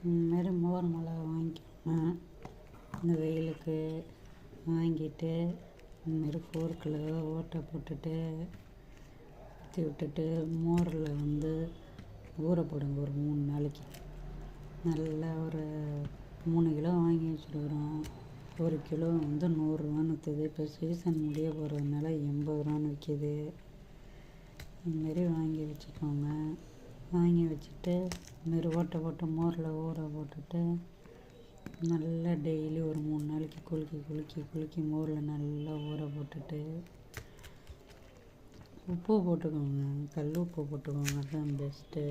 இந்தமாரி மோர் மிளகா வாங்கிக்கோங்க. இந்த வெயிலுக்கு வாங்கிட்டு இந்தமாரி ஃபோர்க்கில் ஓட்டை போட்டுட்டு ஊற்றி விட்டுட்டு மோரில் ஊற போடுங்க ஒரு 3 நாளைக்கு. நல்லா ஒரு 3 கிலோ வாங்கி வச்சுருக்குறோம். 1 கிலோ 100 ரூபான்னு விற்றுது. இப்போ சீசன் முடிய போகிறதுனால 80 ரூபான்னு விற்கிது. இதுமாரி வாங்கி வச்சுக்கோங்க. வாங்கி வச்சுட்டு இதுமாரி ஓட்டை போட்டு மோரில் ஊற போட்டுட்டு நல்லா டெய்லி ஒரு 3 நாளைக்கு குலுக்கி மோரில் நல்லா ஊற போட்டுட்டு உப்பு போட்டுக்கோங்க. கல் உப்பு போட்டுக்கோங்க, அதுதான் பெஸ்ட்டு.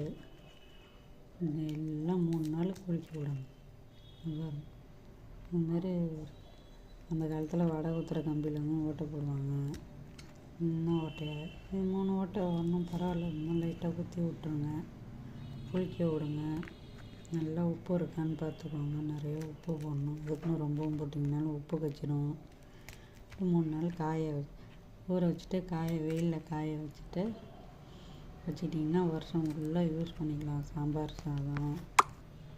எல்லாம் 3 நாள் குலுக்கி விடுங்க. இதுமாரி அந்த காலத்தில் வடை ஊற்றுற கம்பியில் ஓட்டை போடுவாங்க. இன்னும் ஓட்டையாக இது 3 ஓட்டை ஒன்றும் பரவாயில்ல. இன்னும் லைட்டாக குத்தி விட்ருங்க, குளிக்க விடுங்க. நல்லா உப்பு இருக்கான்னு பார்த்துக்கோங்க. நிறைய உப்பு போடணும். அதுக்குன்னு ரொம்பவும் போட்டிங்கனாலும் உப்பு கச்சிடும். 3 நாள் ஊற வச்சுட்டு வெயிலில் காய வச்சிட்டிங்கன்னா வருஷம் ஃபுல்லாக யூஸ் பண்ணிக்கலாம். சாம்பார் சாதம்,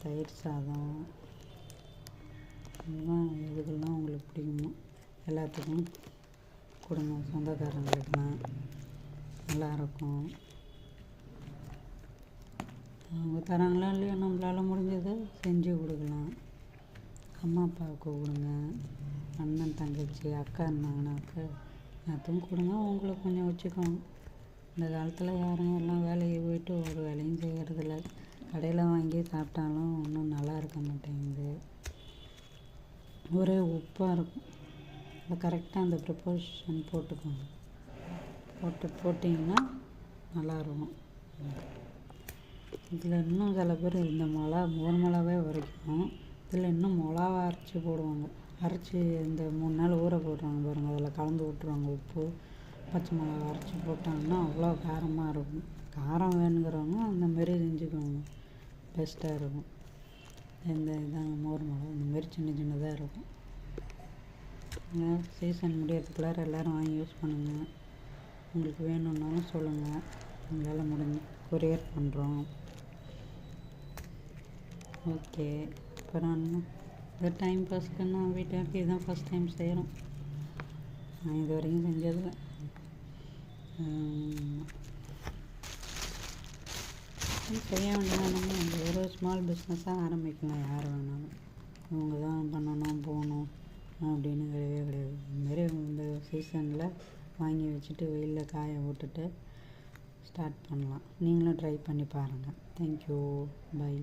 தயிர் சாதம், இதெல்லாம் எதுக்கெல்லாம் உங்களுக்கு பிடிக்குமோ எல்லாத்துக்கும் கொடுங்க. சொந்தக்காரங்களுக்கெல்லாம் நல்லாயிருக்கும். அவங்க தராங்களா இல்லையா, நம்மளால் முடிஞ்சதை செஞ்சு கொடுக்கலாம். அம்மா அப்பாவுக்கு கொடுங்க. அண்ணன் தங்கச்சி அக்கா இருந்தாங்கன்னாக்க எல்லாத்துக்கும் கொடுங்க. உங்களுக்கு கொஞ்சம் வச்சுக்கோங்க. இந்த காலத்தில் யாருங்க எல்லாம் வேலைக்கு போயிட்டு ஒரு வேலையும் செய்கிறதில்ல. கடையில் வாங்கி சாப்பிட்டாலும் ஒன்றும் நல்லா இருக்க மாட்டேங்குது. ஒரே உப்பாக இருக்கும். அதை கரெக்டாக அந்த ப்ரிப்பரேஷன் போட்டுக்கோங்க. போட்டிங்கன்னா நல்லாயிருக்கும். இதில் இன்னும் சில பேர் இந்த மோர் மிளகாவே வரைக்கும் இதில் இன்னும் மிளகா அரைச்சி போடுவாங்க. அரைச்சி இந்த 3 நாள் ஊற போடுறாங்க பாருங்கள், அதில் கலந்து விட்ருவாங்க. உப்பு, பச்சை மிளகா அரைச்சி போட்டாங்கன்னா அவ்வளோ காரமாக இருக்கும். காரம் வேணுங்கிறவங்க அந்தமாரி செஞ்சுக்கோங்க, பெஸ்ட்டாக இருக்கும். இதாங்க மோர் மிளகா இந்தமாரி சின்னதாக இருக்கும். சீசன் முடியறதுக்குள்ளார எல்லோரும் வாங்கி யூஸ் பண்ணுங்கள். உங்களுக்கு வேணும்னாலும் சொல்லுங்கள், உங்களால் முடிஞ்சு கொரியர் பண்ணுறோம். ஓகே. அப்புறம் இந்த டைம் பாஸ்க்கு நான் வீட்டுக்கு இதுதான் ஃபஸ்ட் டைம் செய்கிறோம். நான் இது வரைக்கும் செஞ்சதில்லை. செய்ய வேண்டியதான். நம்ம ஒரு ஸ்மால் பிஸ்னஸாக ஆரம்பிக்கலாம். யார் வேணாலும் இவங்க தான் பண்ணணும் போகணும் அப்படின்னு கிடையவே. இதுமாரி இந்த சீசனில் வாங்கி வச்சுட்டு வெயிலில் காய விட்டுட்டு ஸ்டார்ட் பண்ணலாம். நீங்களும் ட்ரை பண்ணி பாருங்கள். தேங்க்யூ. பை.